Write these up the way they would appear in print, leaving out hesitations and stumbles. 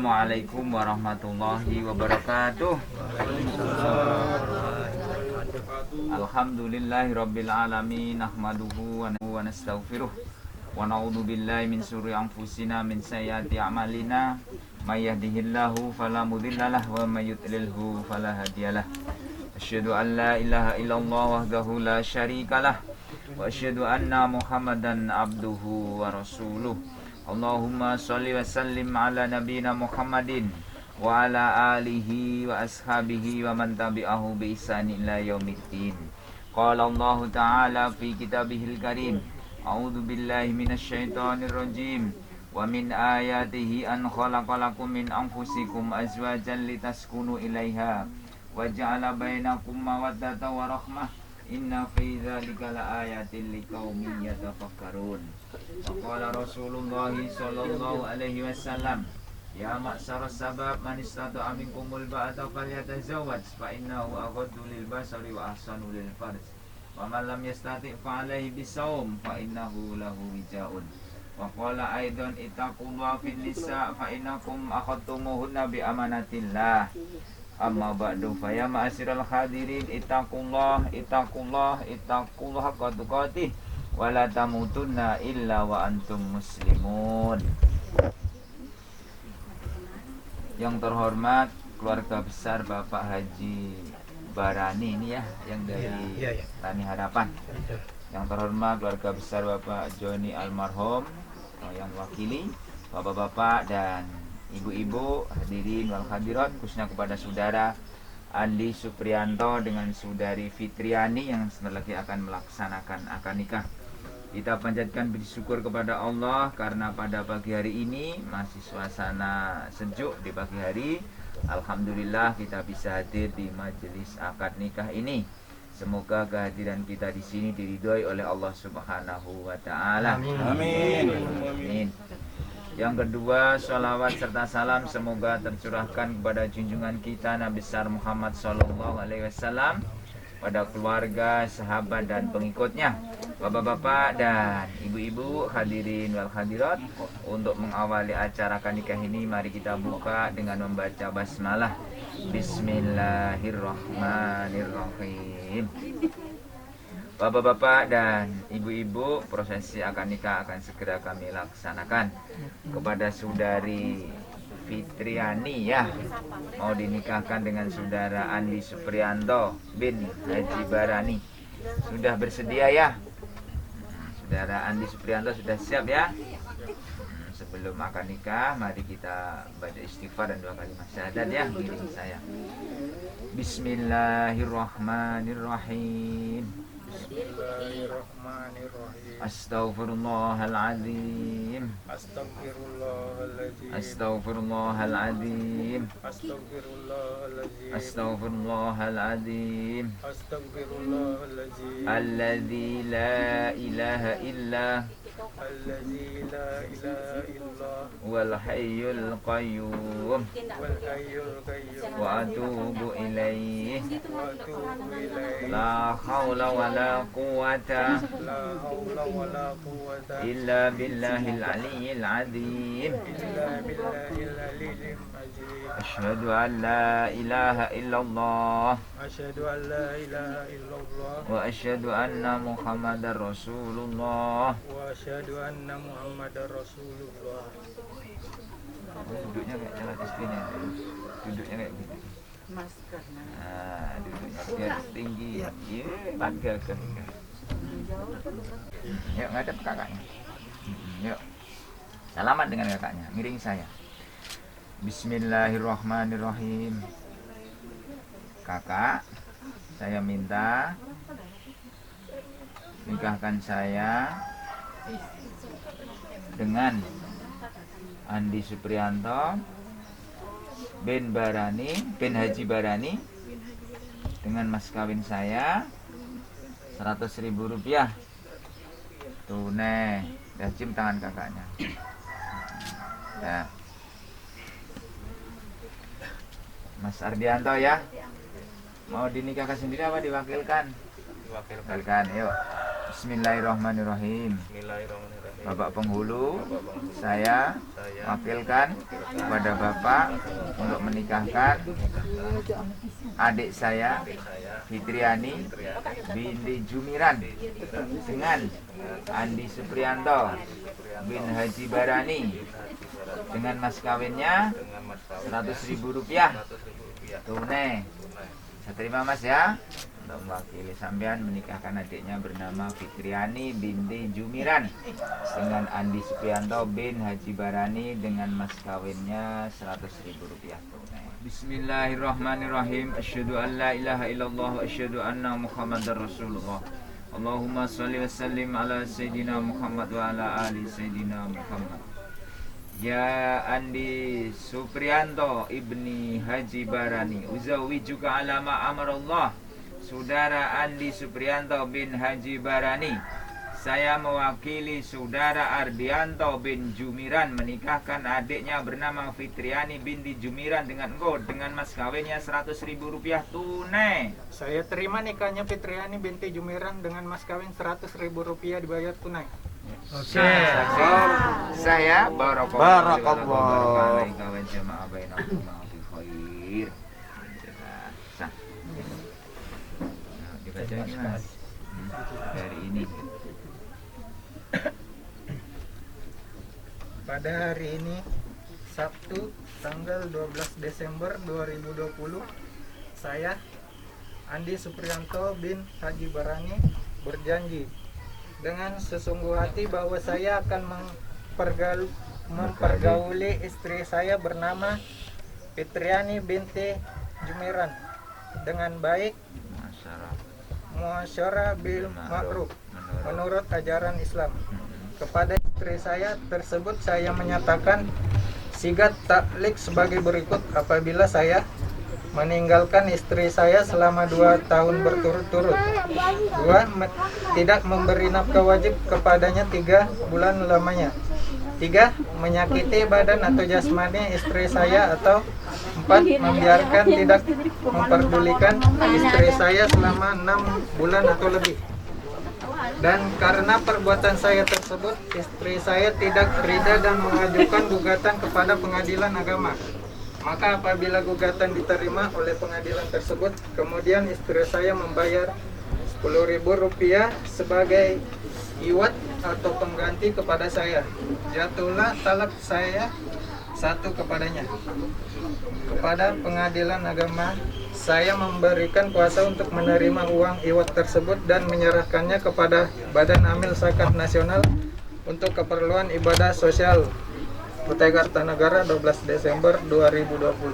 Assalamualaikum warahmatullahi wabarakatuh. Alhamdulillahirabbil alamin, nahmaduhu wa nastaghfiruh wa na'udzu billahi min syururi anfusina min sayyiati a'malina may yahdihillahu fala mudhillalah wa may yudlilhu fala hadiyalah. Asyhadu an la ilaha illallah wahdahu la syarikalah wa asyhadu anna Muhammadan abduhu wa rasuluh. Allahumma sholli wa sallim ala nabiyyina Muhammadin wa ala alihi wa ashabihi wa man tabi'ahu bi ihsan ila yaumiddin. Qala Allah ta'ala fi kitabihil karim, a'udzu billahi minasyaitonir rajim. Wa min ayatihi an khalaqalakum min anfusikum azwajan litaskunu ilaiha wa ja'ala bainakum mawaddatan wa rahmah. Inna fi dzalika laayatin liqaumin yatafakkarun. Wa qala Rasulullah sallallahu alaihi wasallam, ya ma'syaras sabab man istata'a minkumul ba'ata falyatazawwaj fa innahu aghaddu lil basari wa ahsanu lil farj. Wa man lam yastati' fa alaihi bisawm fa innahu lahu wijaun. Wa qala aidan ittaqullaha fin nisa fa innakum akhadtumuhunna bi amanatillah. Amma ba'du fa ya ma'asyiral hadirin ittaqullah haqqa tuqatih wa la tamutunna illa wa antum muslimun. Yang terhormat keluarga besar Bapak Haji Barani ini ya, yang dari Tani Harapan. Yang terhormat keluarga besar Bapak Joni almarhum yang wakili, bapak-bapak dan ibu-ibu, hadirin wal hadirat, khususnya kepada saudara Andi Suprianto dengan saudari Fitriani yang sebentar lagi akan melaksanakan akad nikah. Kita panjatkan puji syukur kepada Allah karena pada pagi hari ini masih suasana sejuk di pagi hari. Alhamdulillah kita bisa hadir di majelis akad nikah ini. Semoga kehadiran kita di sini diridhoi oleh Allah Subhanahu wa taala. Amin. Amin. Yang kedua, sholawat serta salam semoga tercurahkan kepada junjungan kita Nabi besar Muhammad sallallahu alaihi wasallam, pada keluarga, sahabat dan pengikutnya. Bapak-bapak dan ibu-ibu, hadirin wal hadirat, untuk mengawali acara akad nikah ini mari kita buka dengan membaca basmalah. Bismillahirrahmanirrahim. Bapak-bapak dan ibu-ibu, prosesi akad nikah akan segera kami laksanakan. Kepada saudari Fitriani ya, mau dinikahkan dengan saudara Andi Suprianto bin Haji Barani. Sudah bersedia ya? Saudara Andi Suprianto sudah siap ya? Sebelum akad nikah, mari kita baca istighfar dan 2 kalimat syahadat ya, giring saya. Bismillahirrahmanirrahim. Bismillahirrahmanirrahim. Astaghfirullahaladzim. Astaghfirullahaladzim. Astaghfirullahaladzim. Astaghfirullahaladzim. Astaghfirullahaladzim. Astaghfirullahaladzim. Alladzi la ilaha illa Alladzi la ilaha illallah wal hayyul qayyum wal hayyul qayyum wa atubu ilaih. wa atubu ilaih. La haula wa la quwata La haula wa la quwwata illa billahil aliyyil azim. illa billahil aliyyil azim. Asyhadu an la ilaha illallah Asyhadu an la ilaha illallah wa asyhadu anna Muhammadar Rasulullah. wa asyhadu anna Muhammadar Rasulullah. Duduknya kayak jalan istrinya. Duduknya kayak gitu. Nah, duduknya biar tinggi. Iya, bangga kan. Yuk, ngadep kakaknya. Yuk. Salaman dengan kakaknya. Miring saya. Bismillahirrahmanirrahim. Kakak, saya minta nikahkan saya dengan Andi Suprianto bin Barani, bin Haji Barani, dengan mas kawin saya 100.000 rupiah tunai. Dah cium tangan kakaknya. Ya. Mas Ardianto ya, mau dinikahkan sendiri apa diwakilkan? Diwakilkan, yuk. Bismillahirrahmanirrahim. Bismillahirrahmanirrahim. Bapak penghulu, Bapak penghulu, saya saya wakilkan kepada Bapak untuk menikahkan adik saya Fitriani binti Jumiran dengan Andi Suprianto bin Haji Barani dengan mas kawinnya dengan mas kawin 100.000 rupiah 100.000 rupiah tunai. Saya terima mas ya, untuk mewakili sampean menikahkan adiknya bernama Fitriani binti Jumiran dengan Andi Suprianto bin Haji Barani dengan mas kawinnya 100.000 rupiah tunai. Bismillahirrahmanirrahim. Asyhadu an la ilaha illallah wa asyhadu anna Muhammadar Rasulullah. Allahumma shalli wa sallim ala Sayyidina Muhammad wa ala ali Sayyidina Muhammad. Ya Andi Suprianto ibni Haji Barani, uzawijuka ala ma amarallah. Saudara Andi Suprianto bin Haji Barani, saya mewakili saudara Ardianto bin Jumiran menikahkan adiknya bernama Fitriani binti Jumiran dengan engkau dengan mas kawinnya 100.000 rupiah tunai. Saya terima nikahnya Fitriani binti Jumiran dengan mas kawin 100.000 rupiah dibayar tunai. Oke. Saya barakallahu alaika wa jama'a bainakum fi khair. Sah. Nah, dibaca ini Mas. Dari ini. Pada hari ini Sabtu tanggal 12 Desember 2020, saya Andi Suprianto bin Haji Barani berjanji dengan sesungguh hati bahwa saya akan mempergauli istri saya bernama Fitriani binti Jumiran dengan baik, muasyarah bil ma'ruf, menurut ajaran Islam. Kepada istri saya tersebut saya menyatakan sigat taklik sebagai berikut: apabila saya meninggalkan istri saya selama 2 tahun berturut-turut, 2. Tidak memberi nafkah wajib kepadanya 3 bulan lamanya, 3. Menyakiti badan atau jasmani istri saya, atau 4. Membiarkan tidak memperdulikan istri saya selama 6 bulan atau lebih. Dan karena perbuatan saya tersebut, istri saya tidak ridha dan mengajukan gugatan kepada pengadilan agama. Maka apabila gugatan diterima oleh pengadilan tersebut, kemudian istri saya membayar 10.000 rupiah sebagai iwat atau pengganti kepada saya, jatuhlah talak saya 1 kepadanya. Kepada pengadilan agama, saya memberikan kuasa untuk menerima uang iwat tersebut dan menyerahkannya kepada Badan Amil Zakat Nasional untuk keperluan ibadah sosial Kutai Kartanegara 12 Desember 2020.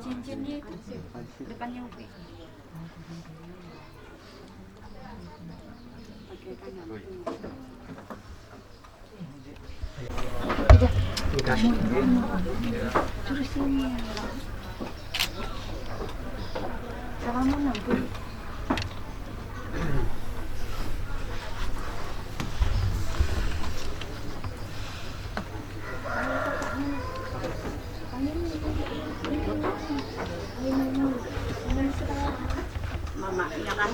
Cincinnya itu depannya UP. Terus ini salaman nanti. Mama, ya kan?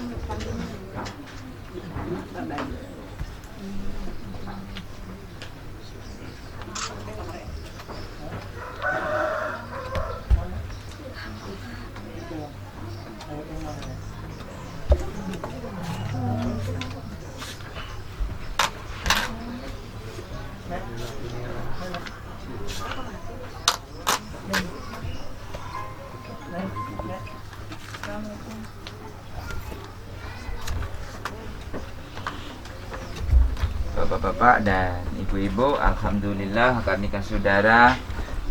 Bapak-bapak dan ibu-ibu, alhamdulillah akad nikah saudara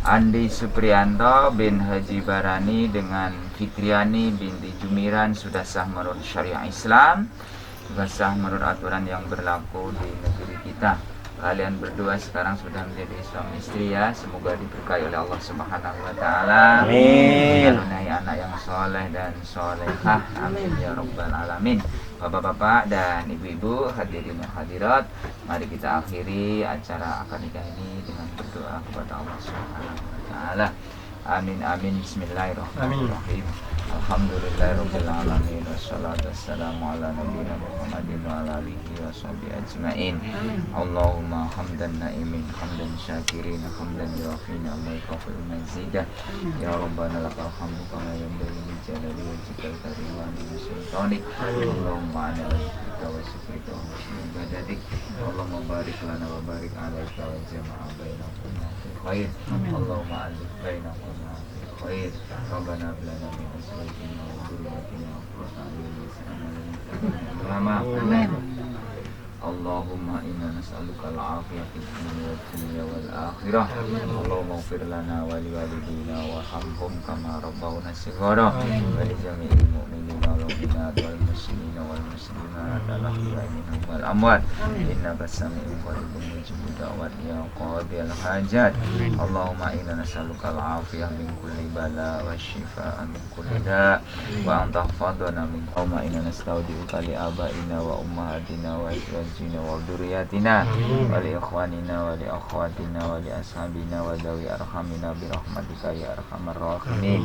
Andi Suprianto bin Haji Barani dengan Fitriani binti Jumiran sudah sah menurut syariah Islam, sudah sah menurut aturan yang berlaku di negeri kita. Kalian berdua sekarang sudah menjadi suami istri ya. Semoga diberkahi oleh Allah Subhanahu wa taala. Amin. Mengaruniai anak yang sholihah. Amin ya rabbal alamin. Bapak-bapak dan ibu-ibu hadirin yang hadirat, mari kita akhiri acara akad nikah ini dengan berdoa kepada Allah Subhanahu wa taala. Amin amin. Bismillahirrahmanirrahim. Alhamdulillahirabbil alamin wassalatu wassalamu ala nabiyina Muhammadin wa ala alihi washabihi ajmain. Allahumma hamdan na'imin hamdan syakirin hamdan yuafina ma yakful mazidah. Ya rabbana lakal hamdu kama yanbaghi li jalali wajhikal karim wa li sultanik. Allahumma ana laka wa syukrika wa husni ibadatik. Allahumma barik lana wa barik alaika wa jama'a bainakuma fil khair. Allahumma alif bainakuma khair. Rabbana hab lana min azwajina wa dhurriyyatina qurrata a'yun waj'alna lil muttaqina. Allahumma inna nas'aluka al-'afiyata fid dunya wal akhirah. Allahumma ighfir lana wa li walidina warhamhum kama rabbawna shighara. Wa li jami'il mu'minina wal mu'minat wal muslimina wal muslimat al-ahya'i minhum wal amwat. Innaka sami'un qaribun mujibud da'wat ya qadiyal hajat. Allahumma inna nas'aluka al-'afiyah min kulli bala wa shifaa min kulli da' wa anta fadana min. Allahumma inna nastaudi'uka li abaina wa ummahatina wa azwajina wa dzurriyyatina wa li ikhwanina wa li akhwatina wa li ashabina wa dawi arhamina bi rahmatika ya arhamar rahimin.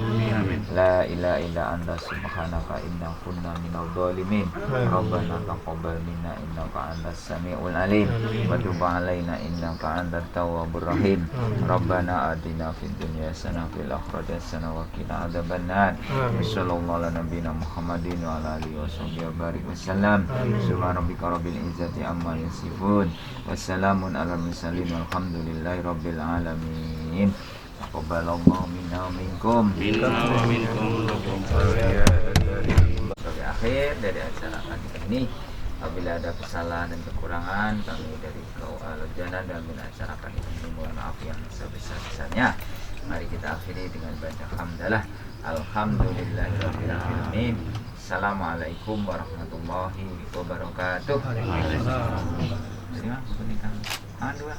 La ilaha illa anta subhanaka inna kunna minadh dhalimin. Rabbana taqabbal minna innaka antas samiul alim wa tub alaina innaka antat tawwabur rahim. Rabbana atina fid dunya hasanah fil akhirati hasanah wa qina adzabannar. Sallallahu ala nabiyyina Muhammadin wa ala alihi washabihi wa barik wasallam. Subhana rabbika rabbil izzati amma yasifun. Wassalamun ala mursalin walhamdulillahi rabbil alamin. Taqabbalallahu minna wa minkum. Sebagai akhir dari acara kali ini, apabila ada kesalahan dan kekurangan, kami dari KUA Lojana dan acara kali ini mohon maaf yang sebesar-besarnya. Mari kita akhiri dengan baca hamdalah. Alhamdulillahirabbil alamin. Assalamualaikum warahmatullahi wabarakatuh. Jadi mas, pernikahan dua,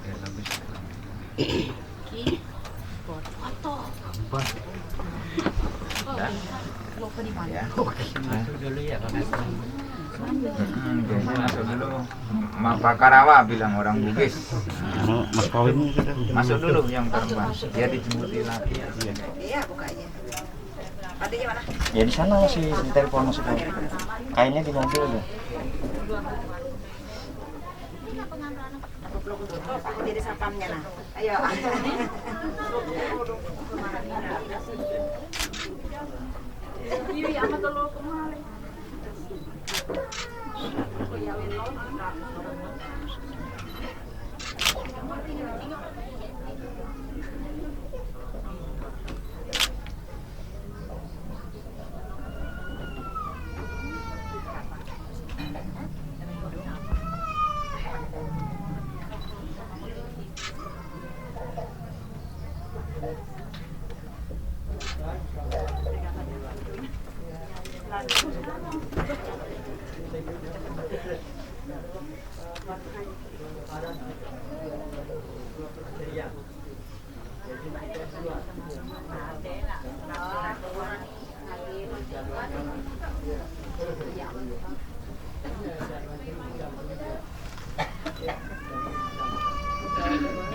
biar bagus. Foto. Dan Lupa di mana? ya. Masuk dulu ya Pak. Masuk dulu. Pak Karawa bilang orang Bugis. Mas Kawin Masuk dulu yang perempuan. Dia dijemputi lagi ya. Iya, buka aja. Adanya mana? ya di sana masih di telepon masuk kayaknya di mobil udah. Aku jadi sapamnya nah. Ayo. Iya, sama telur kemarin.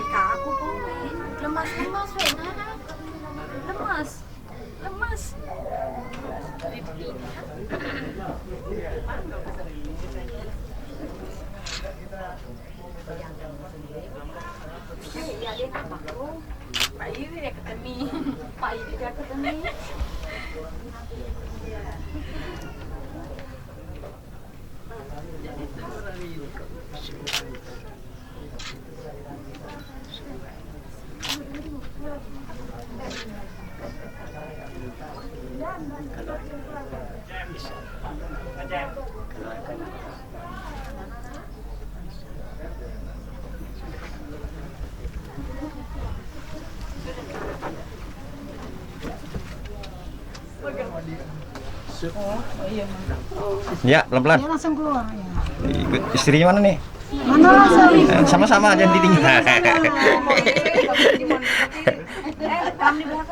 Aku tuh lemas Wena. Lemas. Iya dia namaku. Pak Iri dia ketemi. Ya pelan-pelan. Dia langsung keluar ya. Istrinya mana nih? Mana langsung? Sama-sama aja ditinggal.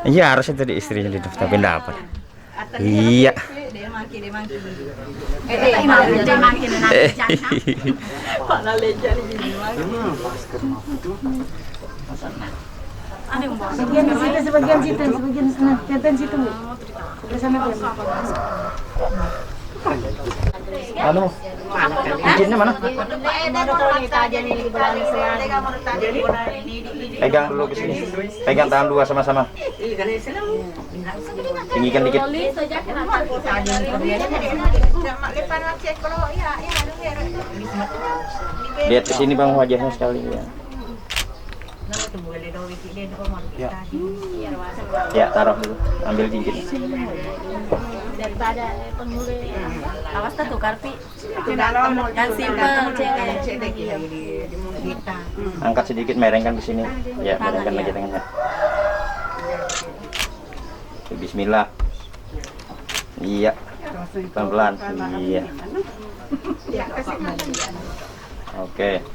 Iya harusnya tadi istrinya di depan tapi dapat. Iya. Dia maki. Pak Laleja ni jadi maki. Ada yang bawa. Sebagian sana. Kelihatan situ, Bu. Sebelah sana kan. Anu, cincinnya mana? Pegang dulu ke sini. Pegang tangan dua sama-sama. Tinggikan dikit. Lihat ke sini Bang wajahnya sekali ya. Ya, taruh dulu. Ambil dikit. Daripada penghulu awas tuh karpi yang simpel Angkat sedikit, merengkan ke sini. Ya, merengkan lagi tangannya. Bismillah. Iya. Pelan-pelan. Iya. Oke.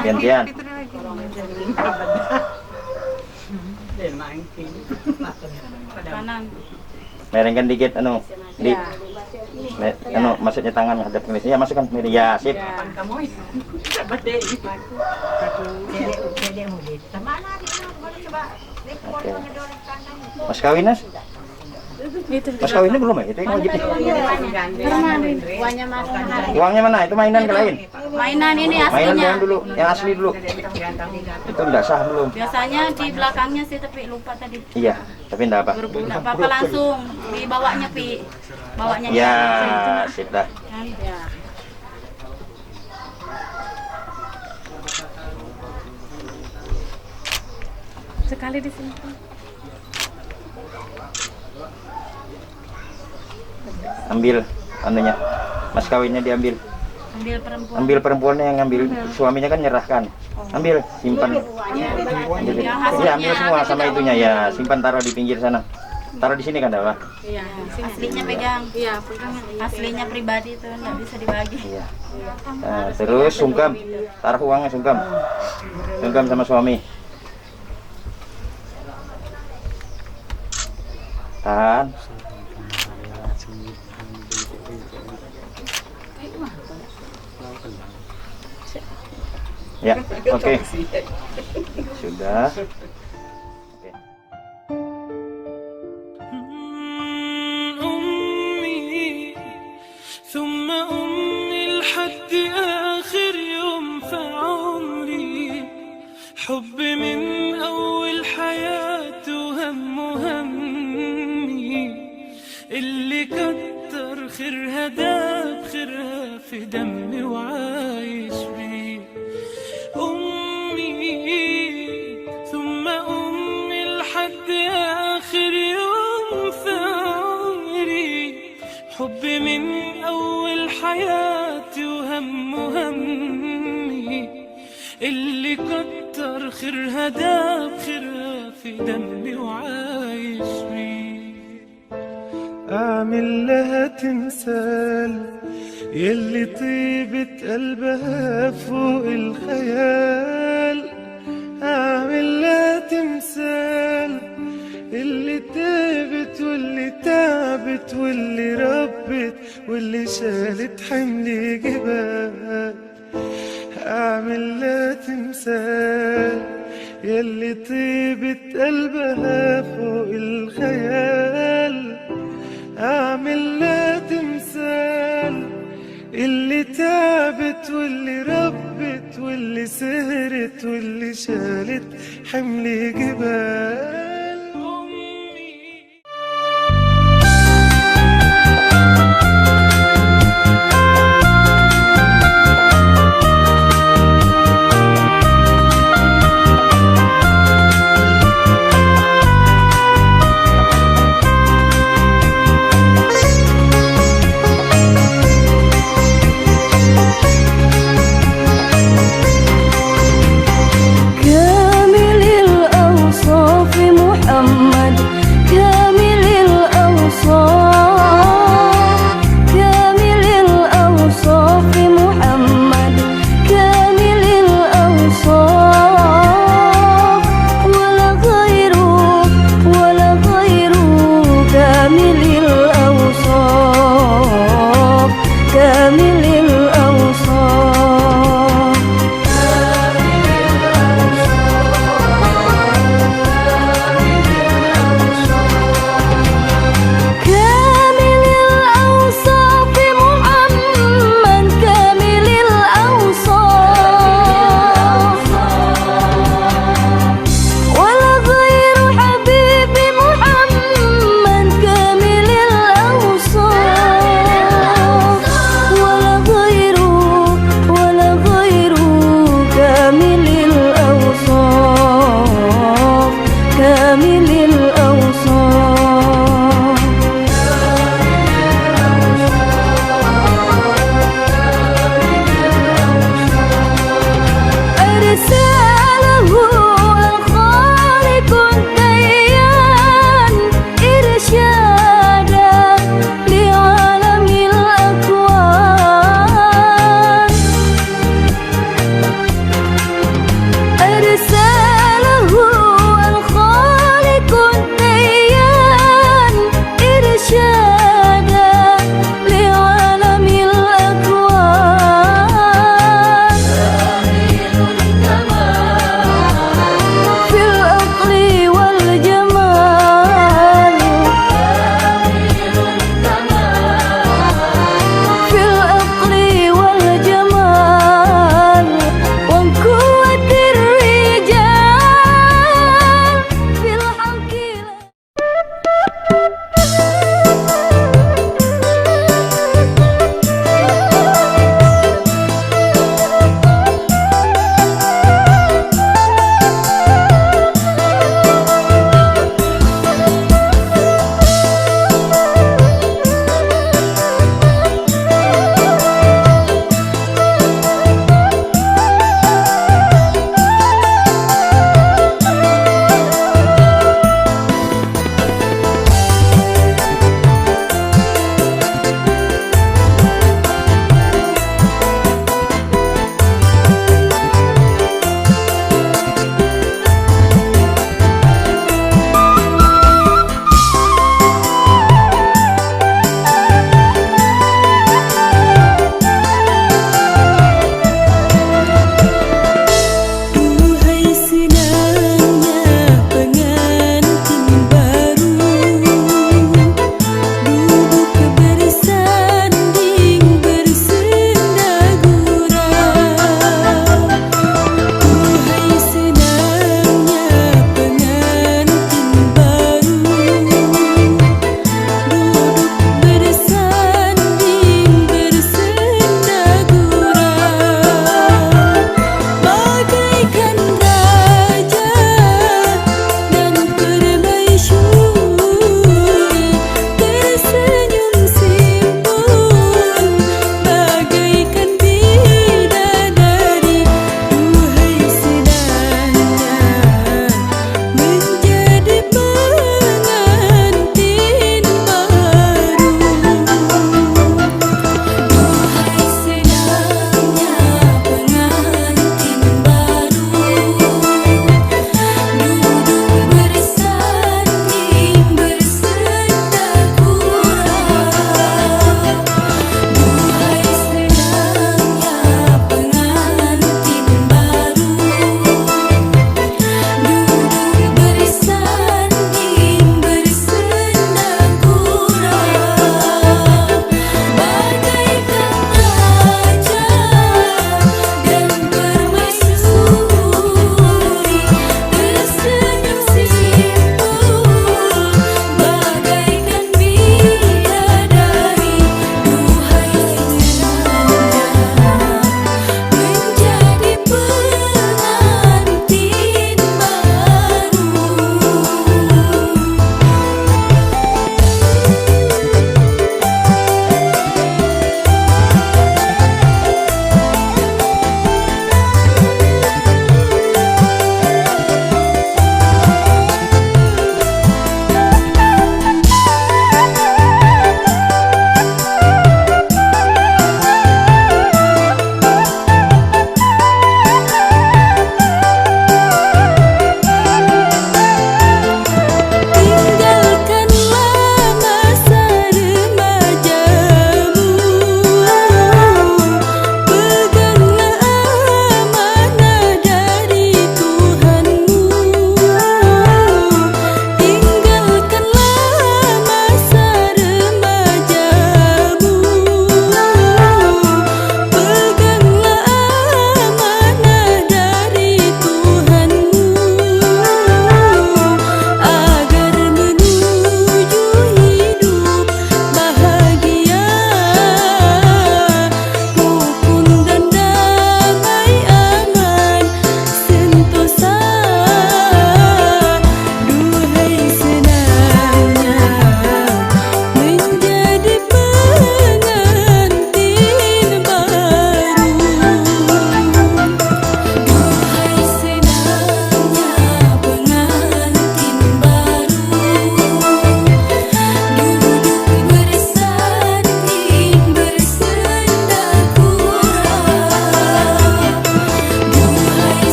Gantian. kanan. Merengkan dikit maksudnya tangan hadap ke sini. Ya, masukkan. Ya, sip. Oke. Mas kawinnya? Mas kawinnya belum ya? Itu yang wajib. Uangnya mana? Itu mainan ke lain? Mainan ini Mainan aslinya. jangan dulu, yang asli dulu. Itu enggak sah belum? Biasanya di belakangnya sih tapi lupa tadi. Iya, tapi enggak apa. Enggak apa-apa langsung dibawanya bawanya. Ya, sip dah. Ya. Sekali di sini. Ambil anunya. Mas kawinnya diambil. Ambil perempuan. Ambil perempuannya yang ngambil. Suaminya kan nyerahkan. Ambil, simpan. Iya, ambil semua sama itunya ya. Simpan, taruh di pinggir sana. Taruh di sini kan, Dawa? Iya, aslinya pegang. Iya, pegang. Aslinya pribadi itu nggak bisa dibagi. Iya. Nah, terus sungkem. Taruh uangnya sungkem. Sungkem sama suami. Tahan. Ya, oke. Sudah. Oke. أمي ثم أمي لحد آخر يوم في عمري حب من أول حياة وهم همي اللي كتر خيرها داب خيرها في دمي وعايش بيه أمي ثم أمي لحد آخر يوم في عمري حبي من أول حياتي وهم همي اللي كتر خيرها داب خيرها في دمي وعايش بيه أعمل لها تمثال يلي طيبة قلبها فوق الخيال أعمل لها تمثال اللي تعبت واللي تعبت واللي ربت واللي شالت حمل جبال أعمل لها تمثال يلي طيبة قلبها فوق الخيال أعمل لها تمثال اللي تعبت واللي ربت واللي سهرت واللي شالت حمل جبال كامل الأوصاف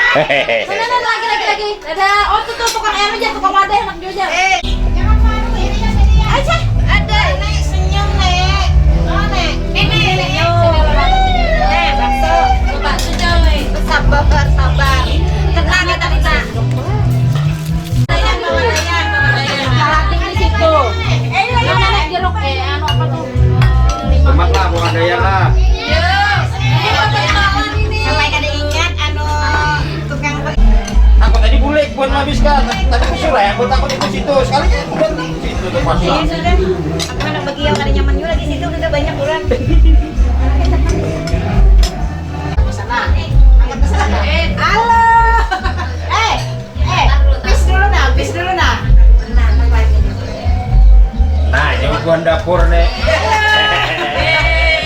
Lagi. Dadah. Oh, tuh tukang ayam aja, tukang wadah enak juga. Jangan malu ini ya sini ya. Aja. Ada. Nek senyum, Nek. Oh, Nek. Ini. Nek, bakso. Bakso Jawa. Sabar. Tenang ya, tenang. Tomat lah, bukan daya lah. Aku tadi bule buat menghabiskan, tapi kusulah ya, aku takut itu situ. Sekalinya aku ganti situ tuh pasang. Iya sudah. Aku anak bagi yang ada nyaman juga di situ udah banyak orang. Sana. Angkat ke sana. Halo. Bis dulu nah. Nah, ini bukan dapur nih.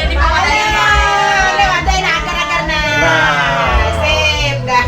Di bawahnya. Lewat deh nah agar-agar nah. Sip dah.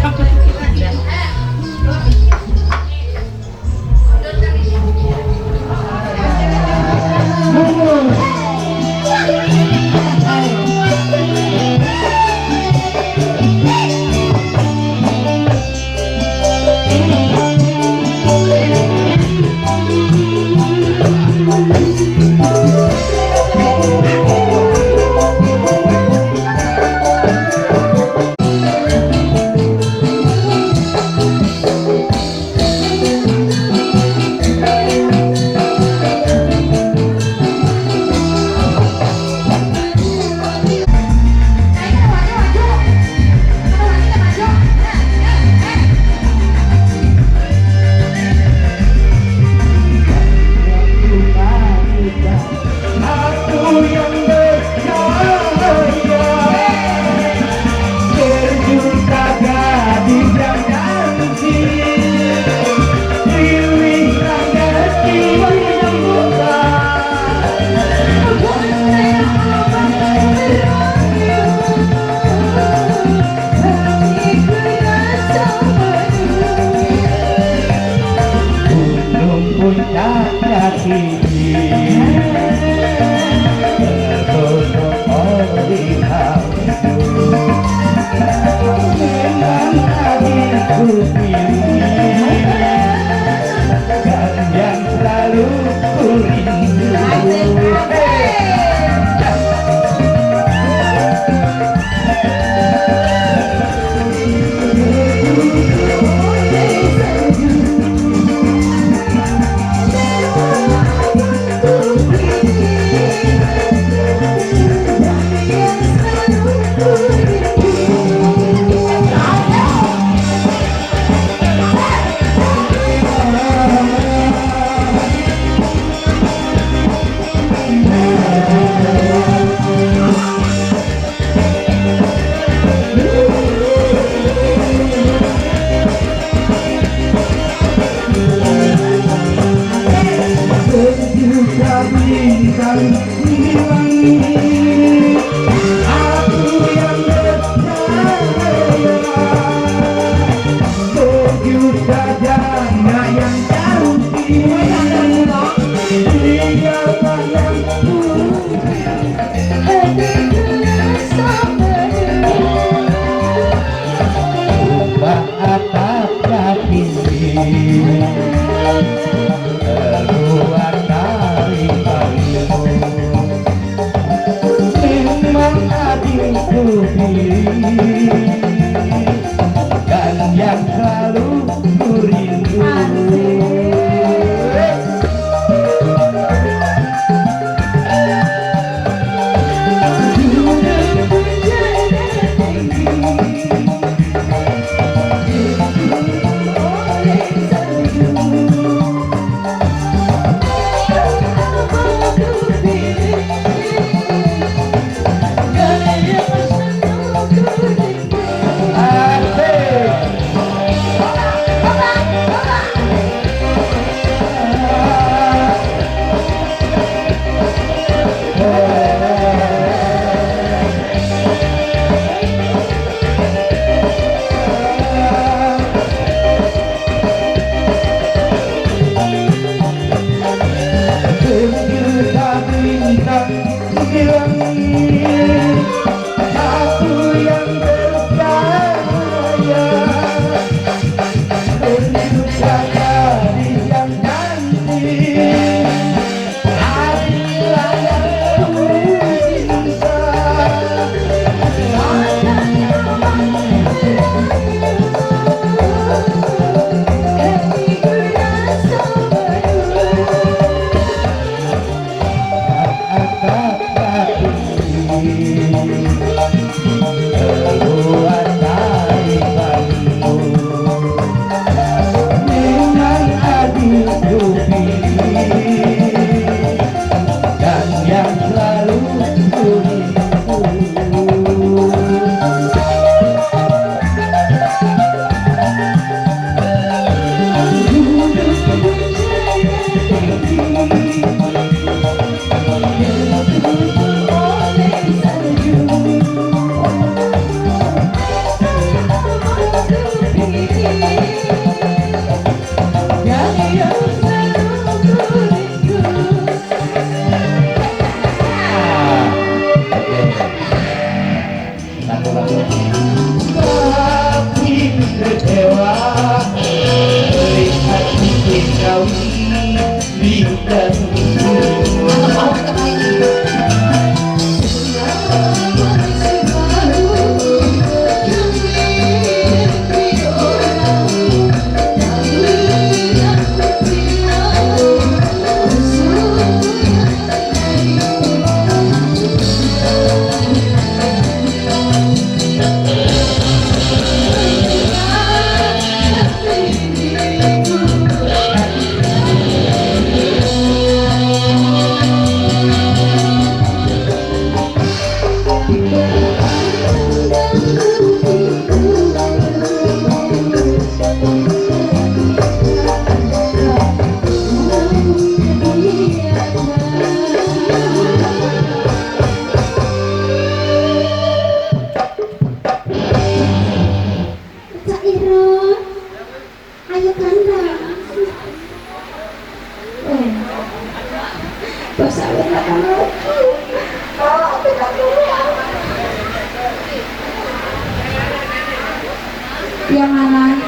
Yang mana?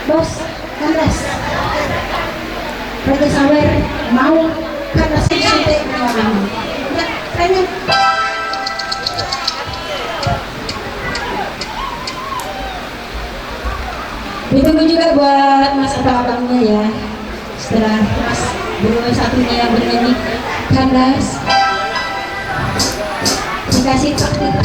Bos, kandas. Pergi sawer mau kandas sampai orang. Tanya. Ditunggu juga buat mas abang-abangnya ya. Setelah mas bulu satunya yang bernyanyi kandas, dikasih takdir.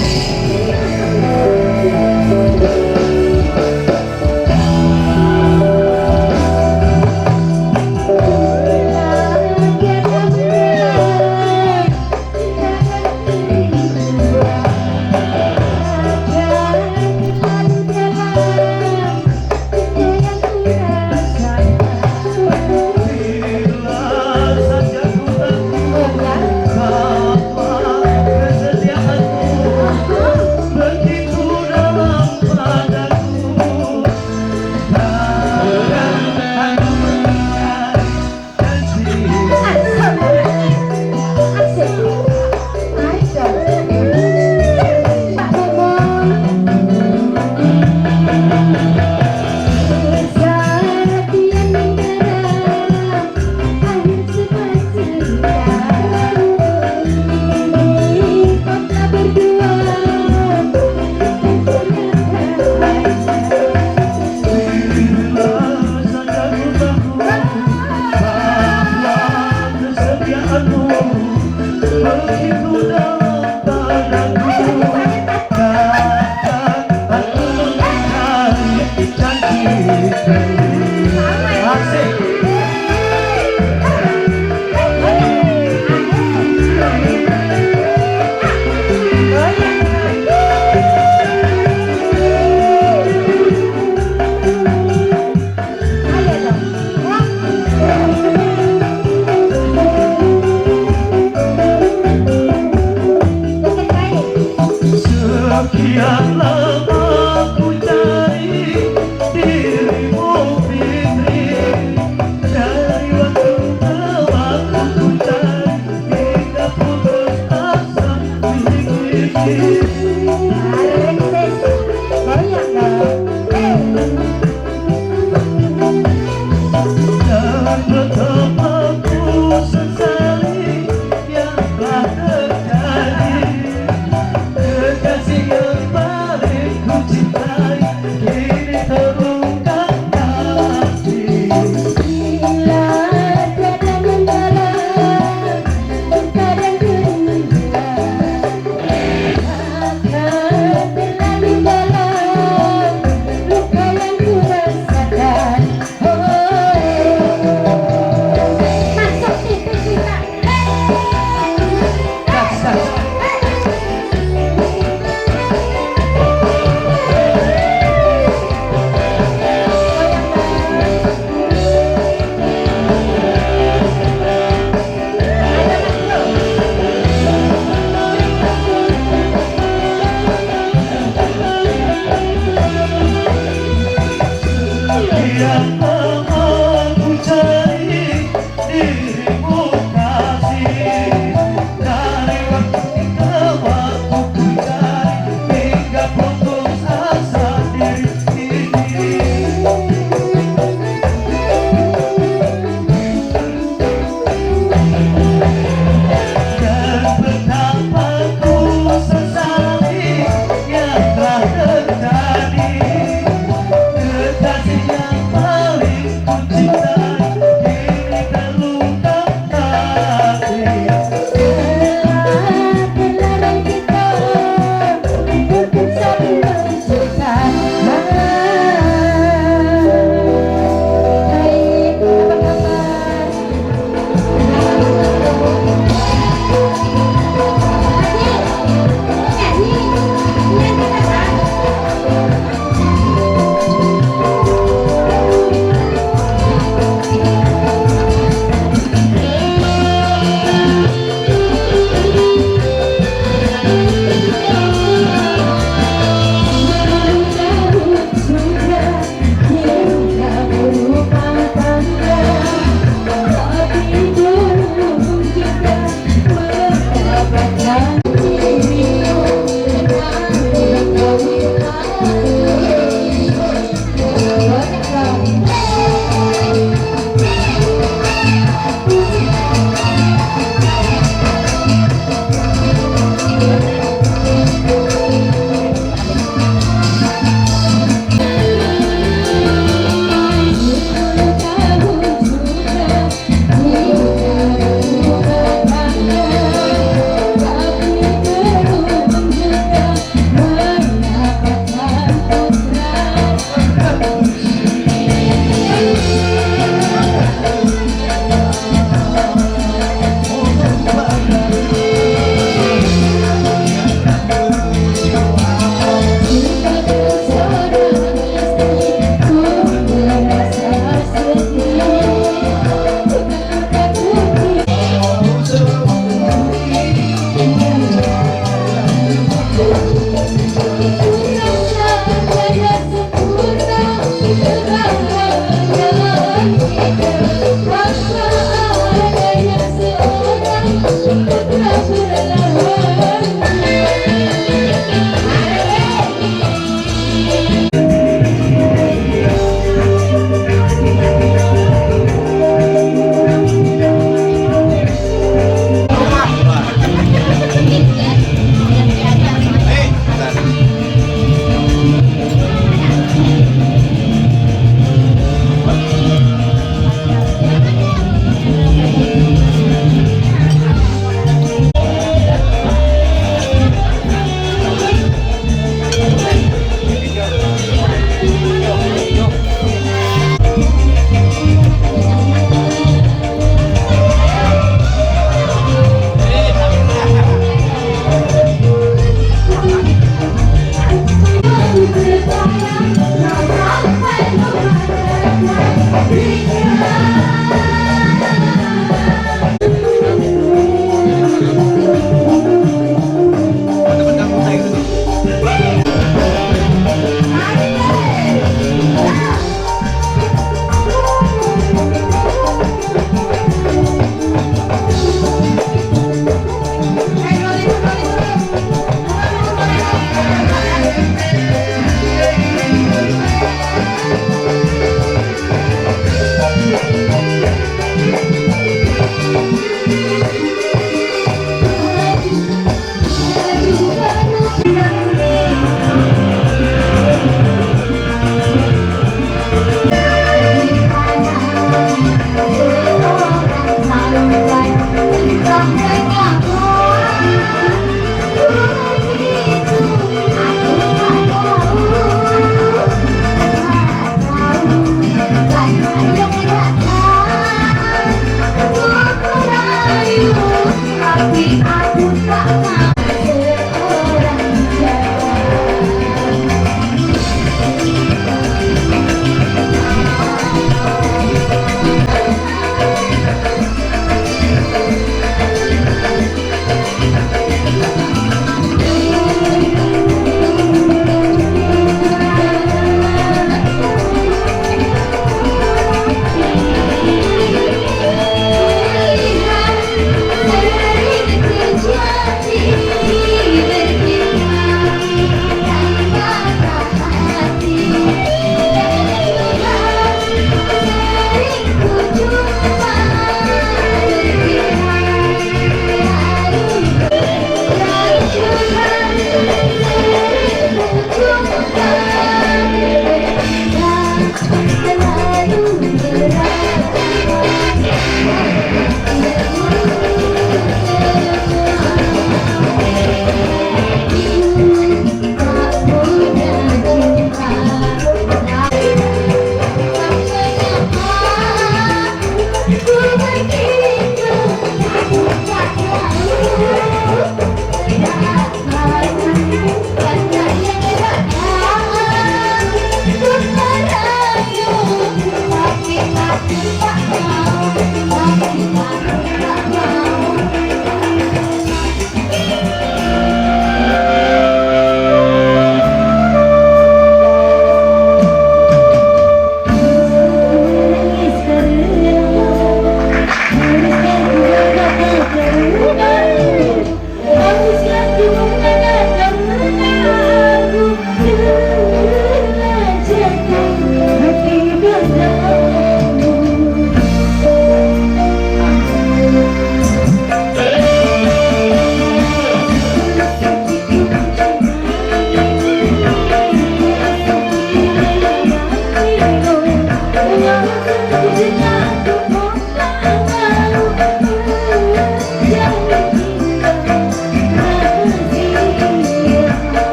Sekian lama ku cari dirimu Fitri, dari waktu ke waktu ku cari hingga putus asa miliki. Dan betapa ku sesali yang telah terjadi. Kekasih yang paling ku cintai kini terungkap hati. Bila tiada mendalam, terkadang tenggelam, akan terlalu dalam luka yang ku rasakan. Masuk titik kita. Yang lama ku cari dirimu kasih, dari waktu ke waktu ku cari hingga putus asa diri ini. Dan betapa ku sesali yang telah terjadi. Kekasih yang paling ku cintai kini terluka hati. Terlarang kita untuk